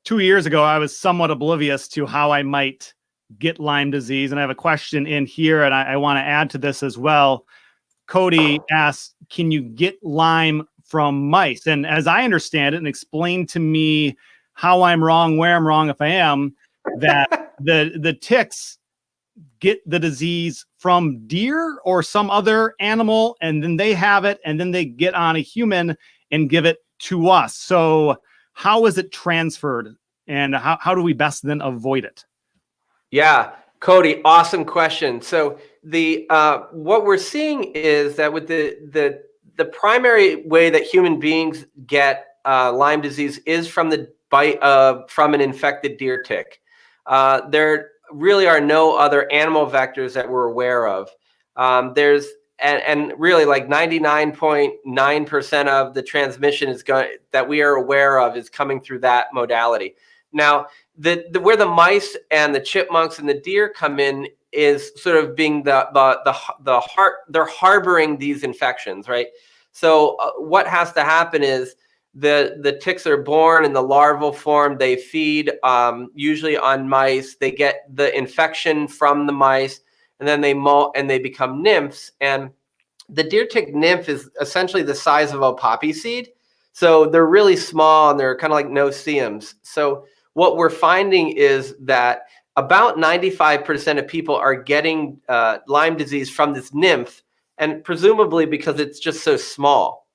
2 years ago, I was somewhat oblivious to how I might get Lyme disease. And I have a question in here, and I want to add to this as well. Cody asks, can you get Lyme from mice? And as I understand it, and explain to me how I'm wrong, where I'm wrong, if I am, that the ticks get the disease from deer or some other animal, and then they have it, and then they get on a human and give it to us. So how is it transferred, and how do we best then avoid it? Yeah, Cody, awesome question. So the what we're seeing is that with the primary way that human beings get Lyme disease is from the bite from an infected deer tick. There really are no other animal vectors that we're aware of. There's and really like 99.9% of the transmission that we are aware of is coming through that modality. Now, where the mice and the chipmunks and the deer come in is sort of being they're harboring these infections, right? So what has to happen is the ticks are born in the larval form. They feed usually on mice. They get the infection from the mice, and then they molt and they become nymphs. And the deer tick nymph is essentially the size of a poppy seed. So they're really small and they're kind of like no-see-ums. So what we're finding is that about 95% of people are getting Lyme disease from this nymph, and presumably because it's just so small.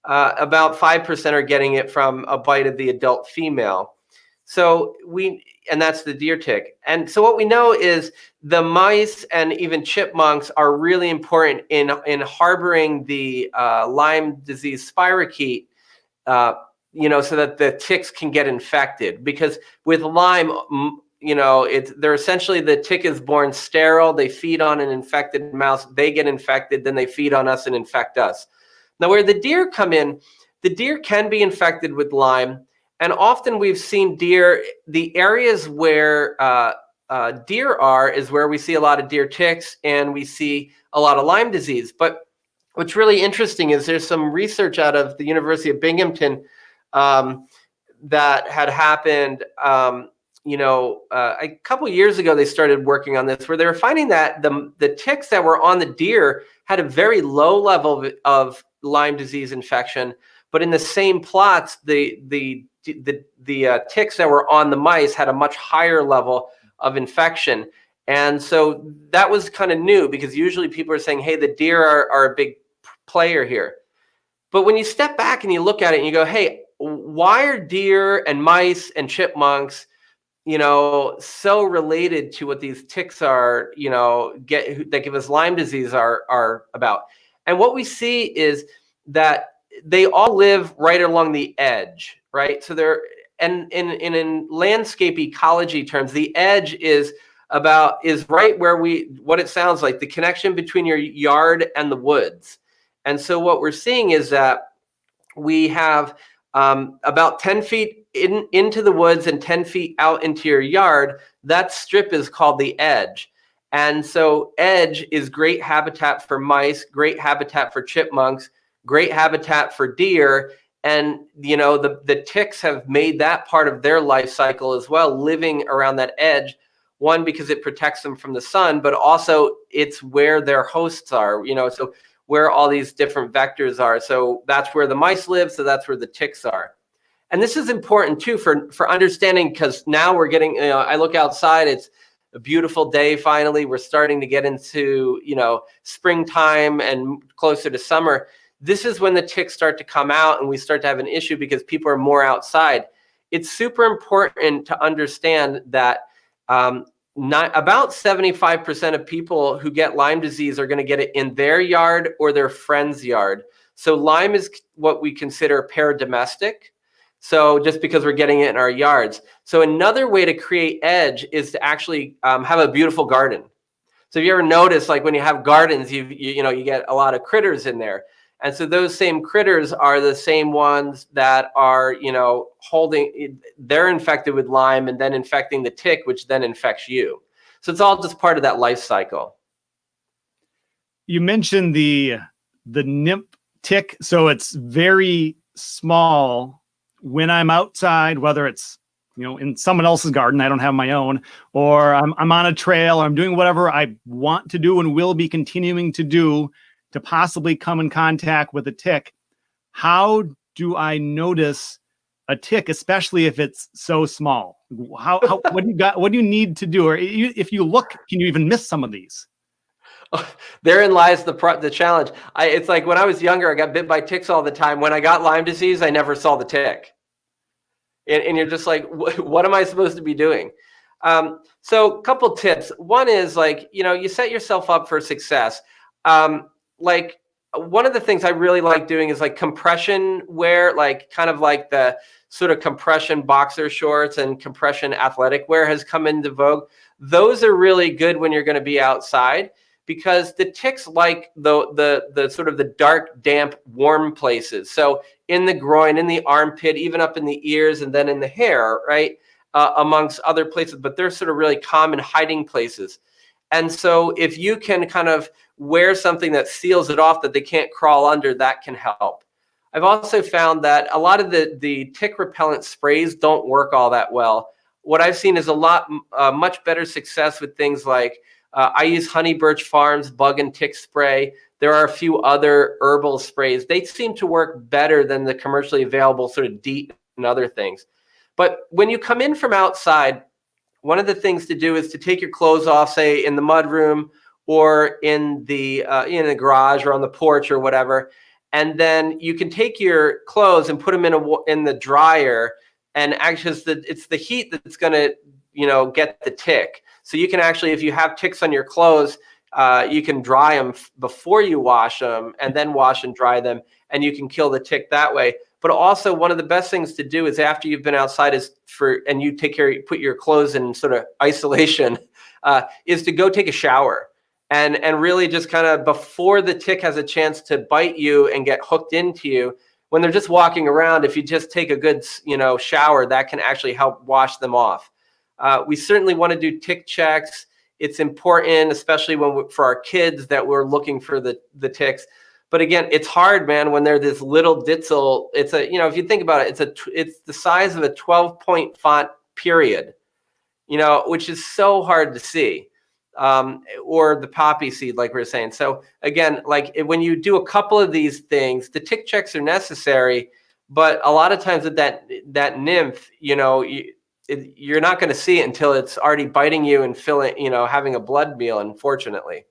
About 5% are getting it from a bite of the adult female. So and that's the deer tick. And so what we know is the mice and even chipmunks are really important in harboring the Lyme disease spirochete, so that the ticks can get infected. Because with Lyme, they're essentially, the tick is born sterile. They feed on an infected mouse. They get infected. Then they feed on us and infect us. Now, where the deer come in, the deer can be infected with Lyme. And often we've seen deer, the areas where deer are is where we see a lot of deer ticks and we see a lot of Lyme disease. But what's really interesting is there's some research out of the University of Binghamton that had happened, a couple of years ago. They started working on this, where they were finding that the ticks that were on the deer had a very low level of Lyme disease infection, but in the same plots, the ticks that were on the mice had a much higher level of infection. And so that was kind of new, because usually people are saying, hey, the deer are a big player here. But when you step back and you look at it and you go, hey, why are deer and mice and chipmunks, so related to what these ticks are, that give us Lyme disease are about? And what we see is that they all live right along the edge, right? So they're, and in landscape ecology terms, the edge is right where what it sounds like, the connection between your yard and the woods. And so what we're seeing is that we have about 10 feet into the woods and 10 feet out into your yard. That strip is called the edge. And so edge is great habitat for mice, great habitat for chipmunks, great habitat for deer. And, the ticks have made that part of their life cycle as well, living around that edge. One, because it protects them from the sun, but also it's where their hosts are, so where all these different vectors are. So that's where the mice live. So that's where the ticks are. And this is important too for understanding, because now we're getting, I look outside, it's a beautiful day. Finally, we're starting to get into, springtime and closer to summer. This is when the ticks start to come out and we start to have an issue because people are more outside. It's super important to understand that about 75% of people who get Lyme disease are going to get it in their yard or their friend's yard. So Lyme is what we consider paradomestic. So just because we're getting it in our yards. So another way to create edge is to actually have a beautiful garden. So if you ever notice, like when you have gardens, you get a lot of critters in there. And so those same critters are the same ones that are, they're infected with Lyme and then infecting the tick, which then infects you. So it's all just part of that life cycle. You mentioned the nymph tick. So it's very small when I'm outside, whether it's in someone else's garden. I don't have my own, or I'm on a trail, or I'm doing whatever I want to do and will be continuing to do to possibly come in contact with a tick. How do I notice a tick, especially if it's so small? What do you got? What do you need to do? Or if you look, can you even miss some of these? Therein lies the challenge. It's like when I was younger, I got bit by ticks all the time. When I got Lyme disease, I never saw the tick. And you're just like, what am I supposed to be doing? So a couple tips. One is like, you set yourself up for success. Like one of the things I really like doing is like compression wear, like kind of like the sort of compression boxer shorts and compression athletic wear has come into vogue. Those are really good when you're going to be outside, because the ticks like the sort of the dark, damp, warm places. So in the groin, in the armpit, even up in the ears, and then in the hair, right? Amongst other places, but they're sort of really common hiding places. And so if you can kind of wear something that seals it off, that they can't crawl under, that can help. I've also found that a lot of the tick repellent sprays don't work all that well. What I've seen is much better success with things like, I use Honey Birch Farms bug and tick spray. There are a few other herbal sprays. They seem to work better than the commercially available sort of DEET and other things. But when you come in from outside, one of the things to do is to take your clothes off, say in the mudroom or in the garage or on the porch or whatever, and then you can take your clothes and put them in the dryer. And actually, it's the heat that's going to get the tick. So you can actually, if you have ticks on your clothes, you can dry them before you wash them, and then wash and dry them, and you can kill the tick that way. But also, one of the best things to do is after you've been outside and you put your clothes in sort of isolation, is to go take a shower, and really just kind of before the tick has a chance to bite you and get hooked into you. When they're just walking around, if you just take a good shower, that can actually help wash them off. We certainly want to do tick checks. It's important, especially for our kids, that we're looking for the ticks. But again, it's hard, man, when they're this little ditzel. It's if you think about it, it's the size of a 12-point font period, which is so hard to see. Or the poppy seed, like we were saying. So again, like when you do a couple of these things, the tick checks are necessary, but a lot of times with that nymph, you're not going to see it until it's already biting you and having a blood meal, unfortunately.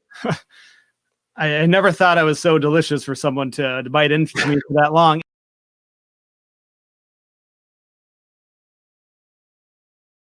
I never thought I was so delicious for someone to bite into me for that long.